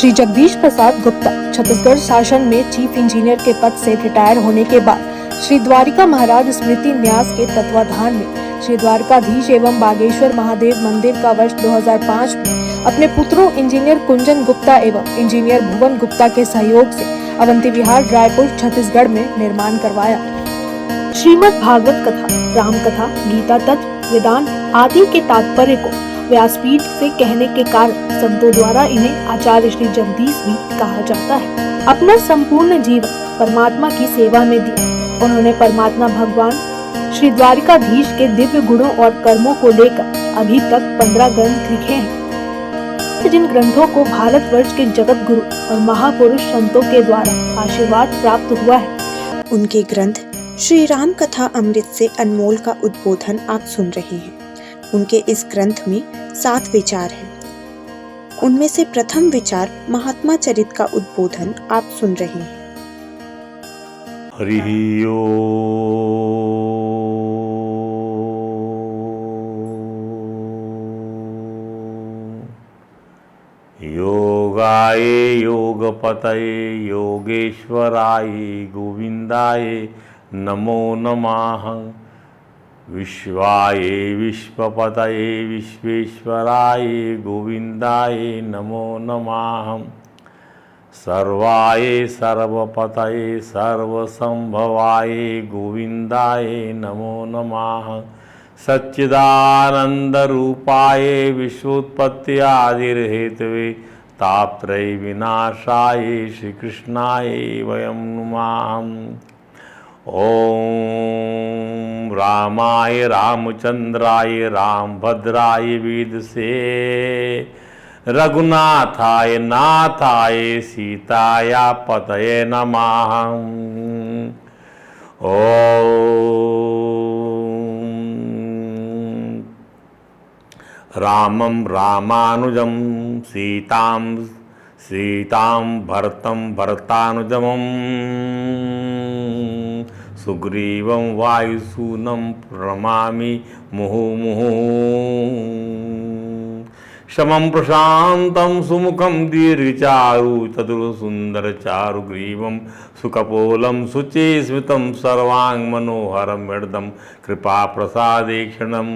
श्री जगदीश प्रसाद गुप्ता छत्तीसगढ़ शासन में chief engineer के पद से रिटायर होने के बाद श्री द्वारिका महाराज स्मृति न्यास के तत्वाधान में श्री द्वारकाधीश एवं बागेश्वर महादेव मंदिर का वर्ष 2005 में अपने पुत्रों इंजीनियर कुंजन गुप्ता एवं इंजीनियर भुवन गुप्ता के सहयोग से अवंती विहार रायपुर छत्तीसगढ़ में निर्माण करवाया। श्रीमद् भागवत कथा, राम कथा, गीता तत्व, वेदांत आदि के तात्पर्य को व्यासपीठ से कहने के कारण संतों द्वारा इन्हें आचार्य श्री जगदीश भी कहा जाता है। अपना संपूर्ण जीवन परमात्मा की सेवा में दिया उन्होंने परमात्मा भगवान श्री द्वारिकाधीश के दिव्य गुणों और कर्मों को लेकर अभी तक 15 ग्रंथ लिखे हैं, जिन ग्रंथों को भारतवर्ष के जगत गुरु और महापुरुष संतों के द्वारा आशीर्वाद प्राप्त हुआ है। उनके ग्रंथ श्री राम कथा अमृत से अनमोल का उद्बोधन आप सुन रहे हैं। उनके इस ग्रंथ में 7 विचार हैं। उनमें से प्रथम विचार महात्मा चरित का उद्बोधन आप सुन रहे हैं। हरि ओम। योगाय योगपतये योगेश्वराय गोविंदाय नमो नमः। विश्वाय विश्वपतये विश्वेश्वराय गोविंदाय नमो नमः। सर्वाय सर्वपतये सर्वसंभवाय गोविंदाय नमो नमः। सच्चिदानंद रूपाय विश्वोत्पत्त्यादिर्हेतवे तापत्रय विनाशाय श्री कृष्णाय वयं नुमः। ओम रामाय रामचंद्राय रामभद्राय वेदसे रघुनाथाय नाथाय सीताया पतये नमः। ओम रामं रामानुजं सीतां भरतं भरतानुजम् सुग्रीवं वायुसूनं प्रणमामि मुहुर्मुहुः। शमं प्रशान्तं सुमुखं दीर्घचारु चतुरसुन्दरचारुग्रीवं सुकपोलं शुचिस्मितं सर्वाङ्गमनोहरं हृदं कृपाप्रसादेक्षणम्।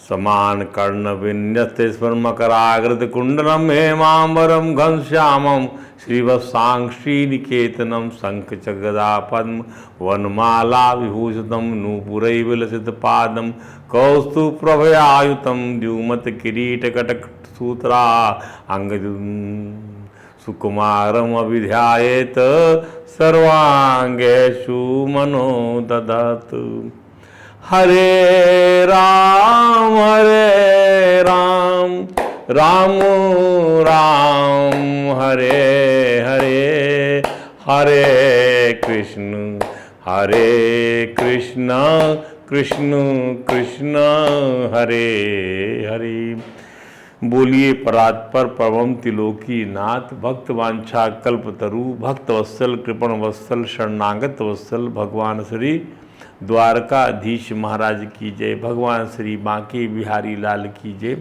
समानकर्णविन्यस्ते स्वर्णमकराग्रतकुण्डलं हेमाम्बरं घनश्यामं श्रीवत्साङ्क्षीनिकेतनं शङ्खचक्रगदापद्म वनमाला विभूषितं नूपुरैर्विलसितपादं कौस्तुभप्रभयायुतं द्युमत्किरीटकटकसूत्रा अङ्गजं सुकुमारम् अभिध्यायेत सर्वाङ्गेषु मनो ददातु। हरे राम राम राम हरे हरे हरे कृष्ण कृष्ण कृष्ण हरे हरे। बोलिए परात्पर परम तिलोकी नाथ भक्त वांछा कल्पतरु भक्त वत्सल कृपण वत्सल शरणागत वत्सल भगवान श्री द्वारकाधीश महाराज की जय। भगवान श्री बांके बिहारी लाल की जय।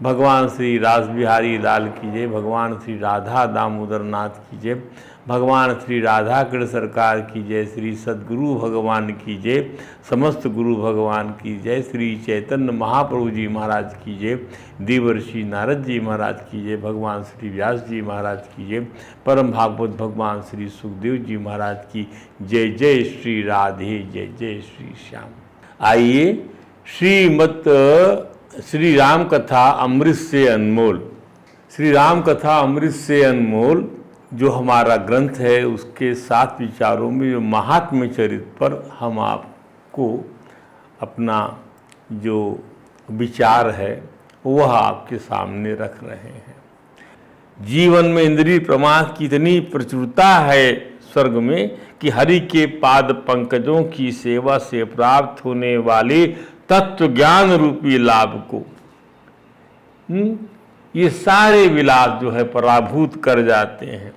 भगवान श्री रास बिहारी लाल की जय। भगवान श्री राधा दामोदर नाथ की जय। भगवान श्री राधा कृष्ण सरकार की जय। श्री सद्गुरु भगवान की जय। समस्त गुरु भगवान की जय। श्री चैतन्य महाप्रभु जी महाराज की जय। देवर्षि नारद जी महाराज की जय। भगवान श्री व्यास जी महाराज की जय। परम भागवत भगवान श्री सुखदेव जी महाराज की जय। जय श्री राधे, जय जय श्री श्याम। आइए श्री राम कथा अमृत से अनमोल, श्री राम कथा अमृत से अनमोल जो हमारा ग्रंथ है उसके 7 विचारों में जो महात्म्य चरित्र पर हम आपको अपना जो विचार है वह आपके सामने रख रहे हैं। जीवन में इंद्रिय प्रमाद की इतनी प्रचुरता है स्वर्ग में कि हरि के पाद पंकजों की सेवा से प्राप्त होने वाले तत्व ज्ञान रूपी लाभ को ये सारे विलास जो है पराभूत कर जाते हैं।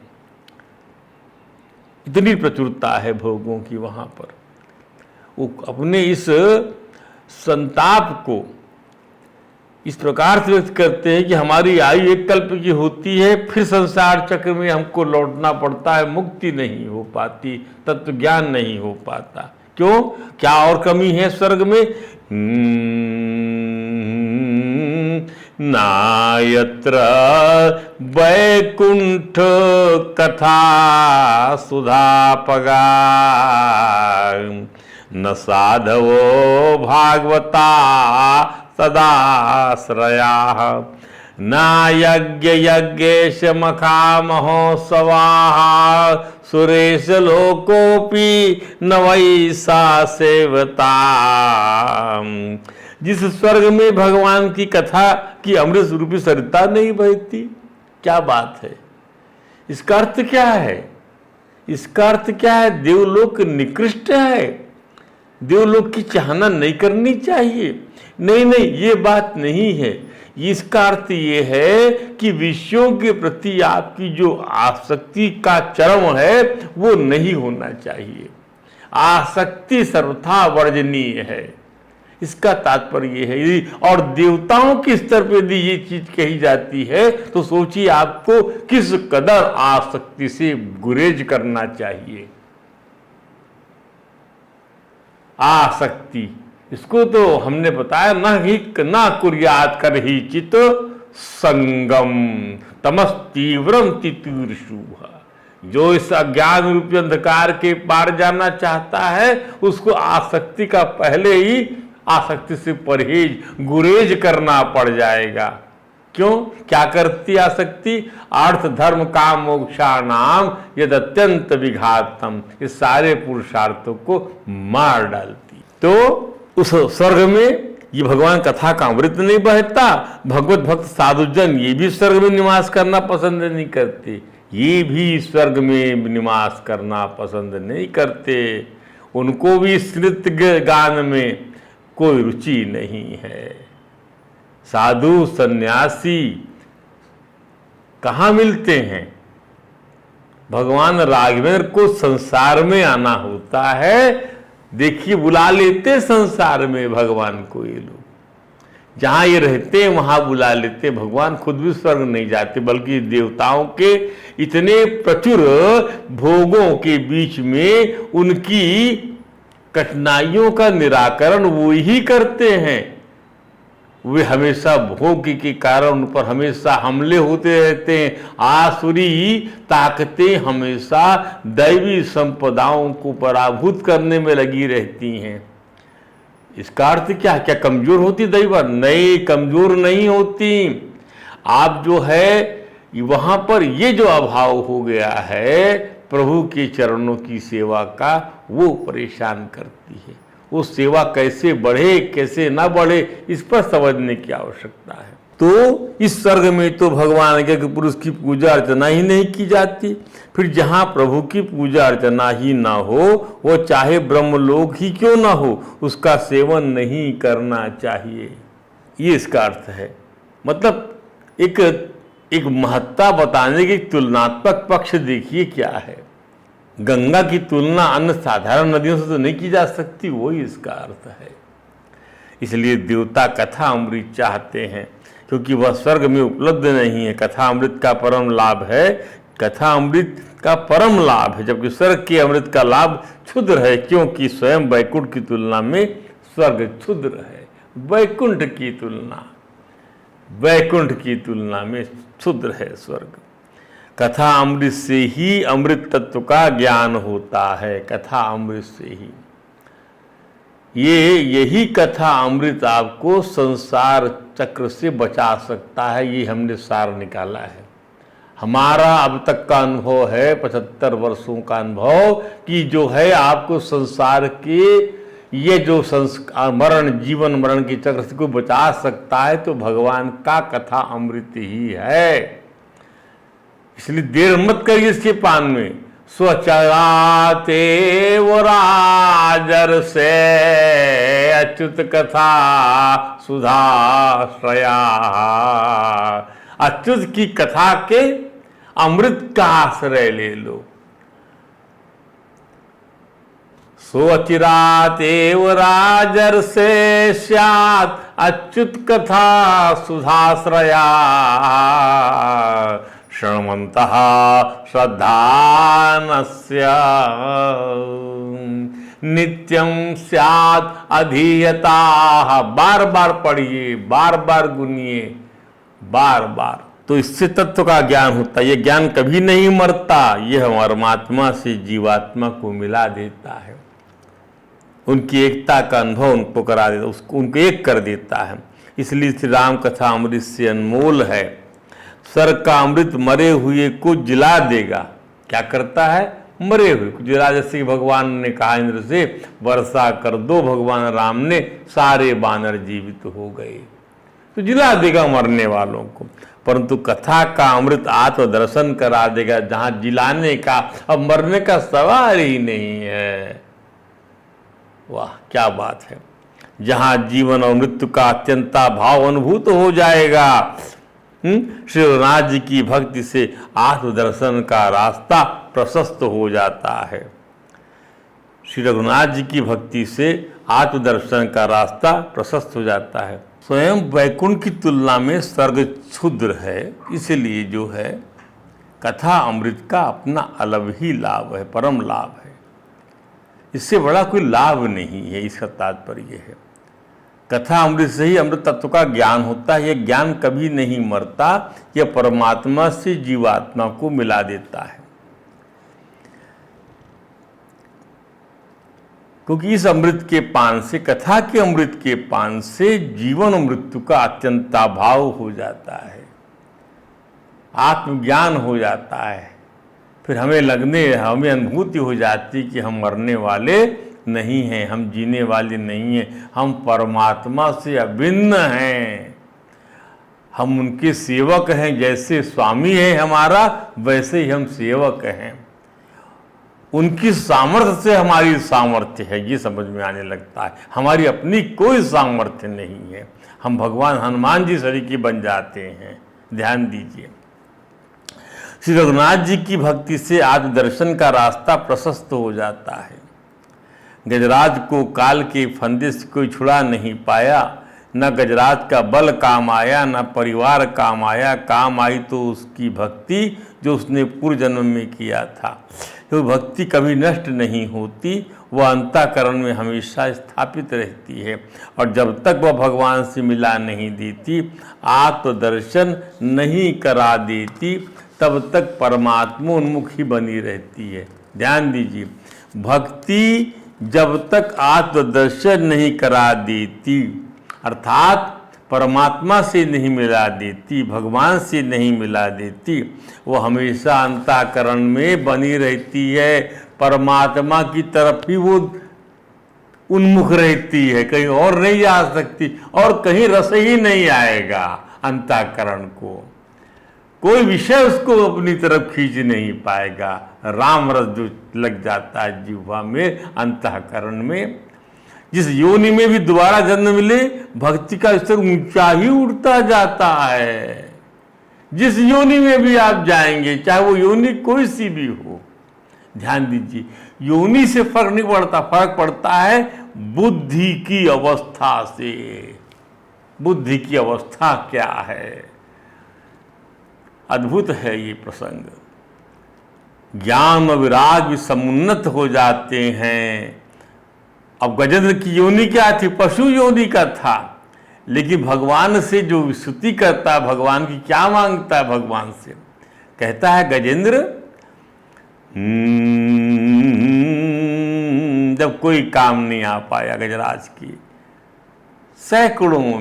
इतनी प्रचुरता है भोगों की वहाँ पर। वो अपने इस संताप को, इस प्रकार से व्यक्त करते हैं कि हमारी आयु एक कल्प की होती है, फिर संसार चक्र में हमको लौटना पड़ता है, मुक्ति नहीं हो पाती, तत्व ज्ञान नहीं हो पाता। क्यों? क्या और कमी है स्वर्ग में? नायत्र वैकुंठ कथा सुधापगा न साधवो भागवता सदाश्रया न यज्ञ यज्ञेश मखा महोत्सवा सुरेश लोकोपि न वैसा सेवता। जिस स्वर्ग में भगवान की कथा की अमृत रूपी सरिता नहीं बहती। क्या बात है? इसका अर्थ क्या है? इसका अर्थ क्या है? देवलोक निकृष्ट है, देवलोक की चाहना नहीं करनी चाहिए। नहीं नहीं, ये बात नहीं है। इसका अर्थ ये है कि विषयों के प्रति आपकी जो आसक्ति का चरम है वो नहीं होना चाहिए। आसक्ति सर्वथा वर्जनीय है, इसका तात्पर्य है। और देवताओं के स्तर पर यदि ये चीज कही जाती है तो सोचिए आपको किस कदर आसक्ति से गुरेज करना चाहिए। आसक्ति, इसको तो हमने बताया, न कुर्यात कर ही चित संगम तमस तीव्रम तितीर्षुः। जो इस अज्ञान रूपी अंधकार के पार जाना चाहता है उसको आसक्ति का पहले ही आसक्ति से परहेज गुरेज करना पड़ जाएगा। क्यों? क्या करती आसक्ति? अर्थ धर्म काम मोक्षाणाम यद अत्यंत विघातम, इस सारे पुरुषार्थों को मार डालती। तो उस स्वर्ग में ये भगवान कथा का अमृत नहीं बहता। भगवत भक्त साधुजन ये भी स्वर्ग में निवास करना पसंद नहीं करते, ये भी स्वर्ग में निवास करना पसंद नहीं करते। उनको भी इस नृत्य गान में कोई रुचि नहीं है। साधु सन्यासी कहाँ मिलते हैं? भगवान राघवेंद्र को संसार में आना होता है। देखिए, बुला लेते संसार में भगवान को ये लोग, जहां ये रहते हैं वहां बुला लेते। भगवान खुद भी स्वर्ग नहीं जाते, बल्कि देवताओं के इतने प्रचुर भोगों के बीच में उनकी कठिनाइयों का निराकरण वो ही करते हैं। वे हमेशा भोग के कारण उन पर हमेशा हमले होते रहते हैं। आसुरी ताकतें हमेशा दैवी संपदाओं को पराभूत करने में लगी रहती हैं। इसका अर्थ क्या? क्या कमजोर होती दैवा? नहीं, कमजोर नहीं होती। आप जो है वहां पर ये जो अभाव हो गया है प्रभु के चरणों की सेवा का, वो परेशान करती है। वो सेवा कैसे बढ़े कैसे ना बढ़े इस पर समझने की आवश्यकता है। तो इस स्वर्ग में तो भगवान के पुरुष की पूजा अर्चना ही नहीं की जाती। फिर जहाँ प्रभु की पूजा अर्चना ही ना हो, वो चाहे ब्रह्मलोक ही क्यों ना हो, उसका सेवन नहीं करना चाहिए। ये इसका अर्थ है। मतलब एक महत्ता बताने की तुलनात्मक पक्ष देखिए क्या है। गंगा की तुलना अन्य साधारण नदियों से तो नहीं की जा सकती, वही इसका अर्थ है। इसलिए देवता कथा अमृत चाहते हैं, क्योंकि वह स्वर्ग में उपलब्ध नहीं है। कथा अमृत का परम लाभ है, कथा अमृत का परम लाभ है, जबकि स्वर्ग के अमृत का लाभ क्षुद्र है, क्योंकि स्वयं वैकुंठ की तुलना में स्वर्ग क्षुद्र है। वैकुंठ की तुलना में क्षुद्र है स्वर्ग। कथा अमृत से ही अमृत तत्व का ज्ञान होता है, कथा अमृत से ही। यही कथा अमृत आपको संसार चक्र से बचा सकता है। ये हमने सार निकाला है। हमारा अब तक का अनुभव है, 75 वर्षों का अनुभव, कि जो है आपको संसार के ये जो संस्कार मरण जीवन मरण के चक्र से को बचा सकता है तो भगवान का कथा अमृत ही है। इसलिए देर मत करिए इसके पान में। स्वचराते वो राजर से अच्युत कथा सुधाश्रया। अच्युत की कथा के अमृत का आश्रय ले लो। सो अचिरात एव राजर्षे स्यात् अच्युत कथा सुधाश्रया शृण्वन्तः श्रद्धानस्य नित्यं स्यात् अधीयताः। बार बार पढ़िए, बार बार गुनिए, बार बार, तो इससे तत्व का ज्ञान होता है। यह ज्ञान कभी नहीं मरता, यह परमात्मा से जीवात्मा को मिला देता है, उनकी एकता का अनुभव उनको करा देता, उसको उनको एक कर देता है। इसलिए श्री राम कथा अमृत से अनमोल है। सर का अमृत मरे हुए को जिला देगा। क्या करता है? मरे हुए को जिला। जैसे भगवान ने कहा इंद्र से, वर्षा कर दो, भगवान राम ने, सारे बानर जीवित हो गए, तो जिला देगा मरने वालों को। परंतु कथा का अमृत आत्मदर्शन करा देगा, जहां जिलाने का, अब मरने का सवाल ही नहीं है। वाह क्या बात है! जहां जीवन और मृत्यु का अत्यंता भाव अनुभूत हो जाएगा। श्री रघुनाथ जी की भक्ति से आत्मदर्शन का रास्ता प्रशस्त हो जाता है। श्री रघुनाथ जी की भक्ति से आत्मदर्शन का रास्ता प्रशस्त हो जाता है। स्वयं वैकुंठ की तुलना में स्वर्ग क्षुद्र है, इसलिए जो है कथा अमृत का अपना अलग ही लाभ है, परम लाभ है। इससे बड़ा कोई लाभ नहीं है, इसका तात्पर्य है। कथा अमृत से ही अमृत तत्व का ज्ञान होता है। यह ज्ञान कभी नहीं मरता, यह परमात्मा से जीवात्मा को मिला देता है। क्योंकि इस अमृत के पान से, कथा के अमृत के पान से जीवन और मृत्यु का अत्यंताभाव हो जाता है, आत्मज्ञान हो जाता है। फिर हमें अनुभूति हो जाती कि हम मरने वाले नहीं हैं, हम जीने वाले नहीं हैं, हम परमात्मा से अभिन्न हैं, हम उनके सेवक हैं। जैसे स्वामी है हमारा, वैसे ही हम सेवक हैं। उनकी सामर्थ्य से हमारी सामर्थ्य है, ये समझ में आने लगता है। हमारी अपनी कोई सामर्थ्य नहीं है, हम भगवान हनुमान जी सरीखे बन जाते हैं। ध्यान दीजिए, श्री रघुनाथ जी की भक्ति से आत्मदर्शन का रास्ता प्रशस्त हो जाता है। गजराज को काल के फंदे से कोई छुड़ा नहीं पाया, न गजराज का बल काम आया, न परिवार काम आया। काम आई तो उसकी भक्ति जो उसने पूर्व जन्म में किया था। तो भक्ति कभी नष्ट नहीं होती, वह अंतःकरण में हमेशा स्थापित रहती है। और जब तक वह भगवान से मिला नहीं देती, आत्मदर्शन नहीं करा देती, तब तक परमात्मा उन्मुख ही बनी रहती है। ध्यान दीजिए, भक्ति जब तक आत्मदर्शन नहीं करा देती, अर्थात परमात्मा से नहीं मिला देती, भगवान से नहीं मिला देती, वो हमेशा अंतःकरण में बनी रहती है। परमात्मा की तरफ ही वो उन्मुख रहती है, कहीं और नहीं जा सकती, और कहीं रस ही नहीं आएगा अंतःकरण को। कोई विषय उसको अपनी तरफ खींच नहीं पाएगा। राम रस जो लग जाता है जिह्वा में, अंतःकरण में, जिस योनि में भी दोबारा जन्म मिले, भक्ति का स्तर ऊंचा ही उठता जाता है। जिस योनि में भी आप जाएंगे, चाहे वो योनि कोई सी भी हो, ध्यान दीजिए, योनि से फर्क नहीं पड़ता, फर्क पड़ता है बुद्धि की अवस्था से। बुद्धि की अवस्था क्या है? अद्भुत है ये प्रसंग। ज्ञान और विराग समुन्नत हो जाते हैं। अब गजेंद्र की योनि क्या थी? पशु योनि का था, लेकिन भगवान से जो स्तुति करता है, भगवान की क्या मांगता है भगवान से? कहता है गजेंद्र, जब कोई काम नहीं आ पाया गजराज की, सैकड़ों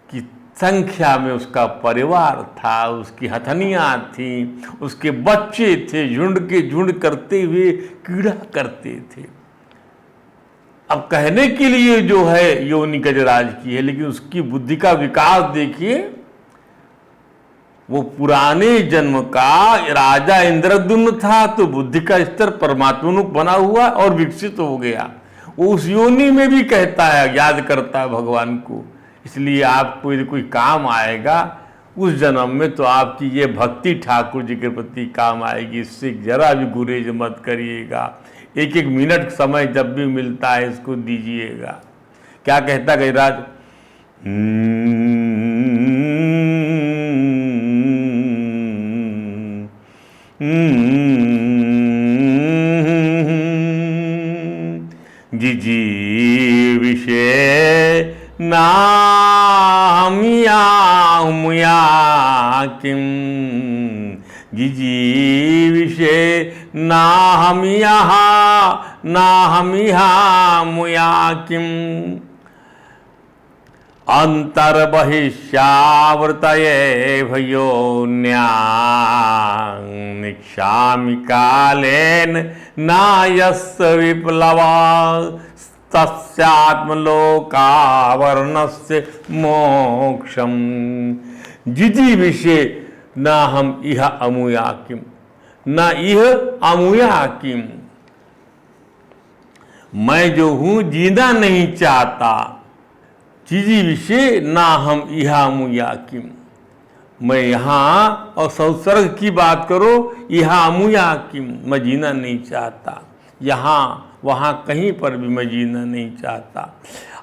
की संख्या में उसका परिवार था, उसकी हथनियाँ थीं, उसके बच्चे थे, झुंड के झुंड करते हुए कीड़ा करते थे। अब कहने के लिए जो है योनि गजराज की है, लेकिन उसकी बुद्धि का विकास देखिए। वो पुराने जन्म का राजा इंद्रद्युम्न था, तो बुद्धि का स्तर परमात्मोन्मुख बना हुआ और विकसित हो गया। वो उस योनि में भी कहता है, याद करता है भगवान को। इसलिए आपको यदि कोई काम आएगा उस जन्म में, तो आपकी ये भक्ति ठाकुर जी के प्रति काम आएगी। इससे जरा भी गुरेज मत करिएगा। एक एक मिनट समय जब भी मिलता है इसको दीजिएगा। क्या कहता गजराज, जिजी विषय नामिया मुया किम, जिजी विषय नाहमिया नाहमिहा मुया किम, अंतर्बहिष्यावृतये भयोन्याक्षामि कालेन नायस्य विप्लवा, तस्यात्मलोकावरणस्य मोक्षम, जिजी विषय न हम इह अमुया किम, न इह अमुया किम। मैं जो हूं जीना नहीं चाहता, जिजी विषय ना हम इह अमुया किम। मैं यहाँ और संसर्ग की बात करो, इह अमुया किम, मैं जीना नहीं चाहता, यहाँ वहाँ कहीं पर भी मैं जीना नहीं चाहता।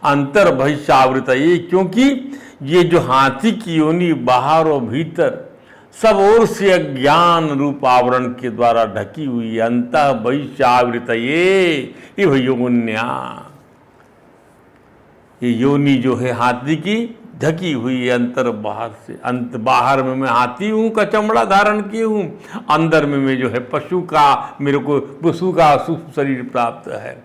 अंतर बहिष्यावृत, ये क्योंकि ये जो हाथी की योनि बाहर और भीतर सब ओर से अज्ञान रूप आवरण के द्वारा ढकी हुई है। अंतः बहिष्यावृत ये योन्या, ये योनि जो है हाथी की ढकी हुई है अंतर बाहर से। अंत बाहर में मैं हाथी हूँ का चमड़ा धारण किए हूँ, अंदर में मैं जो है पशु का, मेरे को पशु का सूक्ष्म शरीर प्राप्त है।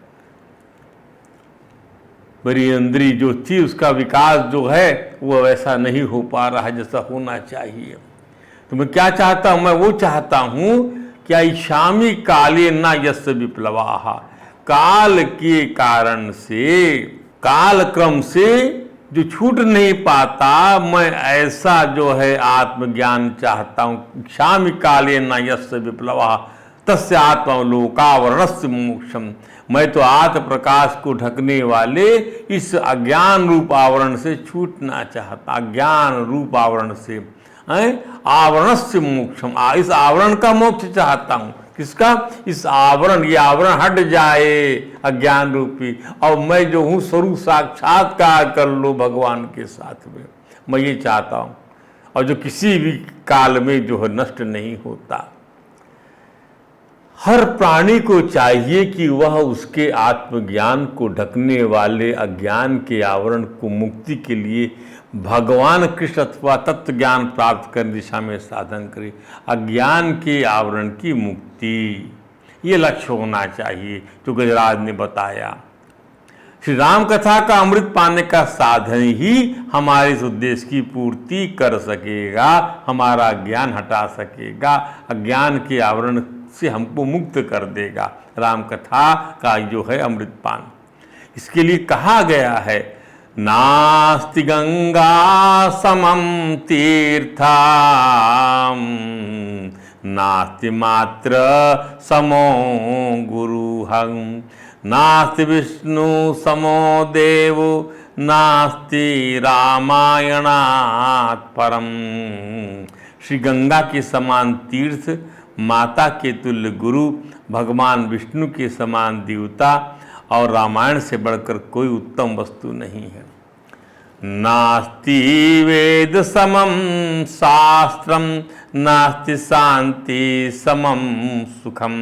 मेरी इंद्री जो थी उसका विकास जो है वो वैसा नहीं हो पा रहा है जैसा होना चाहिए। तो मैं क्या चाहता हूँ, मैं वो चाहता हूँ क्या इच्छामि काले न यस्य विप्लवाः, काल के कारण से, काल क्रम से जो छूट नहीं पाता, मैं ऐसा जो है आत्मज्ञान चाहता हूँ। इच्छामि काले न यस्य विप्लवाः तस्य आत्मलोकावरणस्य मोक्षम, मैं तो आत्म प्रकाश को ढकने वाले इस अज्ञान रूप आवरण से छूटना चाहता, अज्ञान रूप आवरण से, आवरणस्य मोक्षम, इस आवरण का मोक्ष चाहता हूँ। किसका? इस आवरण, ये आवरण हट जाए अज्ञान रूपी, और मैं जो हूँ स्वरूप साक्षात्कार कर लो भगवान के साथ में, मैं ये चाहता हूँ, और जो किसी भी काल में जो है नष्ट नहीं होता। हर प्राणी को चाहिए कि वह उसके आत्मज्ञान को ढकने वाले अज्ञान के आवरण को मुक्ति के लिए भगवान कृष्ण अथवा तत्व ज्ञान प्राप्त करने दिशा में साधन करे। अज्ञान के आवरण की मुक्ति, ये लक्ष्य होना चाहिए जो गजराज ने बताया। श्री राम कथा का अमृत पाने का साधन ही हमारे इस उद्देश्य की पूर्ति कर सकेगा, हमारा ज्ञान हटा सकेगा, अज्ञान के आवरण से हमको मुक्त कर देगा। राम कथा का जो है अमृत पान, इसके लिए कहा गया है, नास्ति गंगा समम तीर्थम, नास्ति मात्र समो गुरुहं, नास्ति विष्णु समो देवो, नास्ति रामायणात् परम। श्री गंगा के समान तीर्थ, माता के तुल्य गुरु, भगवान विष्णु के समान देवता और रामायण से बढ़कर कोई उत्तम वस्तु नहीं है। नास्ति वेद समम शास्त्रम, नास्ति शांति समम सुखम,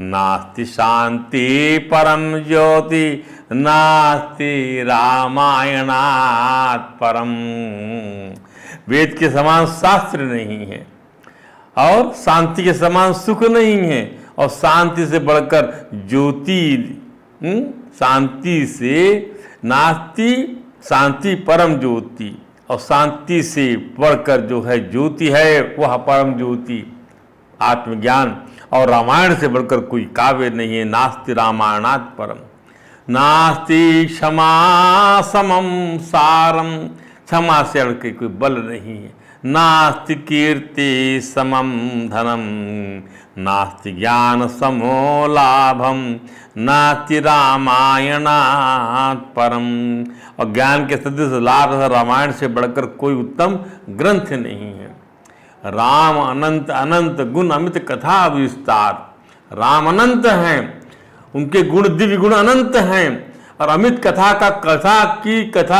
नास्ति शांति परम ज्योति, नास्ति रामायणात् परम। वेद के समान शास्त्र नहीं है और शांति के समान सुख नहीं है, और शांति से बढ़कर ज्योति, शांति से नास्ति, शांति परम ज्योति, और शांति से बढ़कर जो है ज्योति है वह परम ज्योति आत्मज्ञान, और रामायण से बढ़कर कोई काव्य नहीं है। नास्ति रामायणात् परम, नास्ति क्षमा समम सारम, क्षमा से बढ़ के कोई बल नहीं है। नास्ति कीर्ति समम धनम, नास्ति ज्ञान समो लाभम, नास्ति रामायणात् परम, और ज्ञान के सदृश लाभ रामायण से बढ़कर कोई उत्तम ग्रंथ नहीं है। राम अनंत अनंत गुण अमित कथा विस्तार, राम अनंत हैं, उनके गुण दिव्य गुण अनंत हैं, और अमित कथा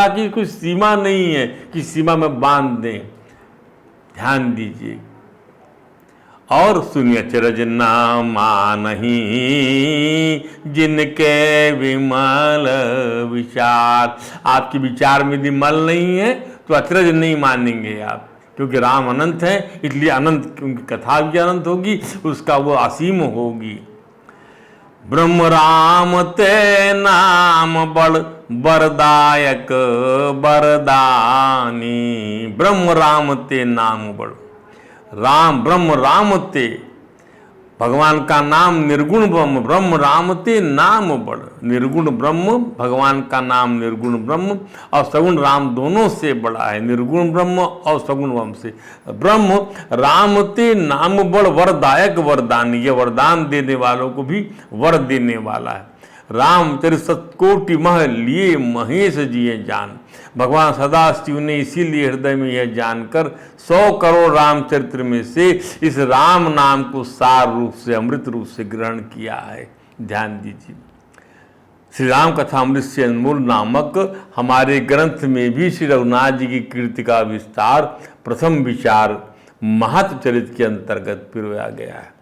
की कोई सीमा नहीं है कि सीमा में बांध दें। ध्यान दीजिए और सुनिए, अचरज नामा नहीं जिनके विमल विचार। आपके विचार में यदि मल नहीं है तो अचरज नहीं मानेंगे आप, क्योंकि राम अनंत है, इसलिए अनंत, उनकी कथा भी अनंत होगी, उसका वो असीम होगी। ब्रह्म राम ते नाम बड़ बरदायक बरदानी। ब्रह्म राम ते नाम बड़, राम ब्रह्म राम ते, भगवान का नाम निर्गुण ब्रह्म, ब्रह्म राम ते नाम बड़। निर्गुण ब्रह्म, भगवान का नाम निर्गुण ब्रह्म और सगुण राम दोनों से बड़ा है, निर्गुण ब्रह्म और सगुण ब्रह्म से। ब्रह्म राम ते नाम बड़ वरदायक वरदानी, ये वरदान देने वालों को भी वर देने वाला है। रामचरित सतकोटि मह लिए महेश जिए जान। भगवान सदा शिव ने इसीलिए हृदय में यह जानकर 100 करोड़ रामचरित्र में से इस राम नाम को सार रूप से, अमृत रूप से ग्रहण किया है। ध्यान दीजिए, श्री राम कथा अमृत से अनमोल नामक हमारे ग्रंथ में भी श्री रघुनाथ जी की कीर्ति का विस्तार प्रथम विचार महत्व चरित के अंतर्गत पिरोया गया है।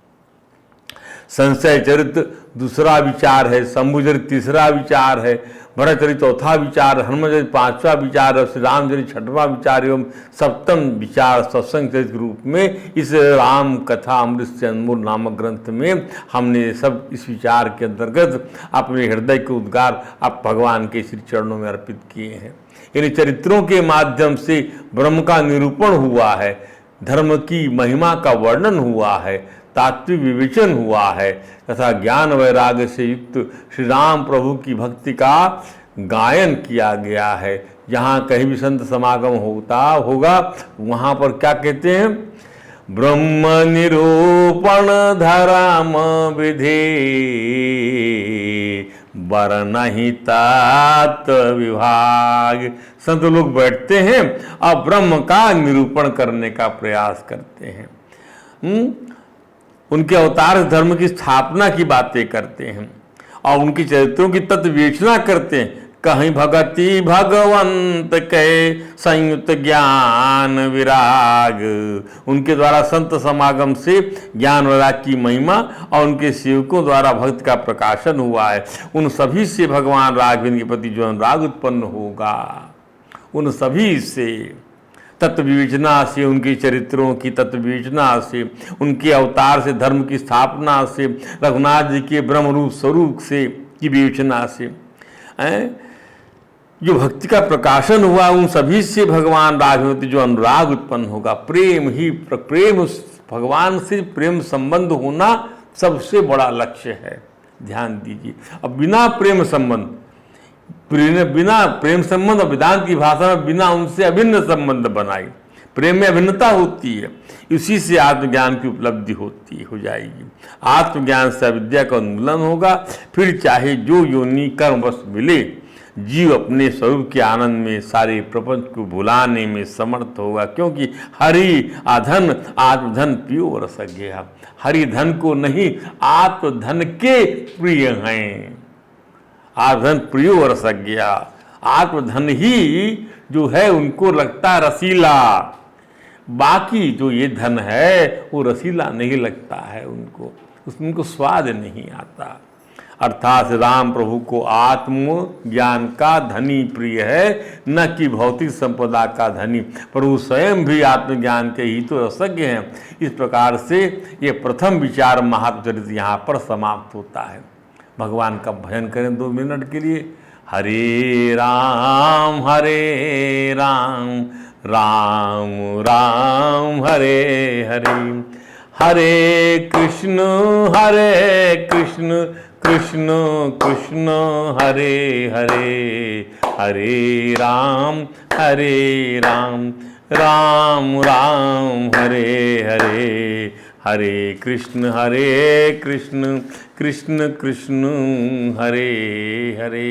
संशय चरित दूसरा विचार है, शंभु चरित तीसरा विचार है, भरत चरित चौथा विचार, हनुमान चरित पांचवा विचार और श्री राम चरित छठवां विचार एवं सप्तम विचार सत्संग चरित के रूप में इस राम कथा अमृत से अनमोल नामक ग्रंथ में हमने सब इस विचार के अंतर्गत अपने हृदय के उद्गार आप भगवान के श्री चरणों में अर्पित किए हैं। इन चरित्रों के माध्यम से ब्रह्म का निरूपण हुआ है, धर्म की महिमा का वर्णन हुआ है, तात्विक विवेचन हुआ है तथा ज्ञान वैराग्य से युक्त श्री राम प्रभु की भक्ति का गायन किया गया है। जहाँ कहीं भी संत समागम होगा वहाँ पर क्या कहते हैं, ब्रह्म निरूपण धर्म विधि वर्णहि तात विभाग। संत लोग बैठते हैं और ब्रह्म का निरूपण करने का प्रयास करते हैं, उनके अवतार धर्म की स्थापना की बातें करते हैं और उनके चरित्रों की तत्व विवेचना करते हैं। कहीं भगति भगवंत के संयुक्त ज्ञान विराग, उनके द्वारा संत समागम से ज्ञान वैराग की महिमा और उनके सेवकों द्वारा भक्त का प्रकाशन हुआ है। उन सभी से भगवान राघवेंद्र के प्रति जो अनुराग उत्पन्न होगा, उन सभी से तत्व विवेचना से, उनके चरित्रों की तत्व विवेचना से, उनके अवतार से, धर्म की स्थापना से, रघुनाथ जी के ब्रह्म रूप स्वरूप से की विवेचना से जो भक्ति का प्रकाशन हुआ, उन सभी से भगवान राघवेंद्र जो अनुराग उत्पन्न होगा। प्रेम ही प्रेम, भगवान से प्रेम संबंध होना सबसे बड़ा लक्ष्य है। ध्यान दीजिए, अब बिना प्रेम संबंध, बिना प्रेम संबंध और वेदांत की भाषा में बिना उनसे अभिन्न संबंध बनाई, प्रेम में अभिन्नता होती है, इसी से आत्मज्ञान की उपलब्धि हो जाएगी। आत्मज्ञान से अविद्या का उन्मूलन होगा, फिर चाहे जो योनि कर्मवश मिले, जीव अपने स्वरूप के आनंद में सारे प्रपंच को भुलाने में समर्थ होगा, क्योंकि हरि अधन आत्मधन पियो रसज्ञ। हरि धन को नहीं, आत्मधन के प्रिय हैं। आत्मधन प्रियो रसज्ञ, आत्मधन ही जो है उनको लगता रसीला, बाकी जो ये धन है वो रसीला नहीं लगता है उनको, उसमें उनको स्वाद नहीं आता। अर्थात राम प्रभु को आत्म ज्ञान का धनी प्रिय है, न कि भौतिक संपदा का धनी। प्रभु स्वयं भी आत्मज्ञान के ही तो रसज्ञ हैं। इस प्रकार से ये प्रथम विचार महाचरित यहाँ पर समाप्त होता है। भगवान का भजन करें 2 मिनट के लिए। हरे राम राम राम हरे हरे, हरे कृष्ण कृष्ण कृष्ण हरे हरे, हरे राम राम राम हरे हरे, हरे कृष्ण कृष्ण कृष्ण कृष्ण हरे हरे।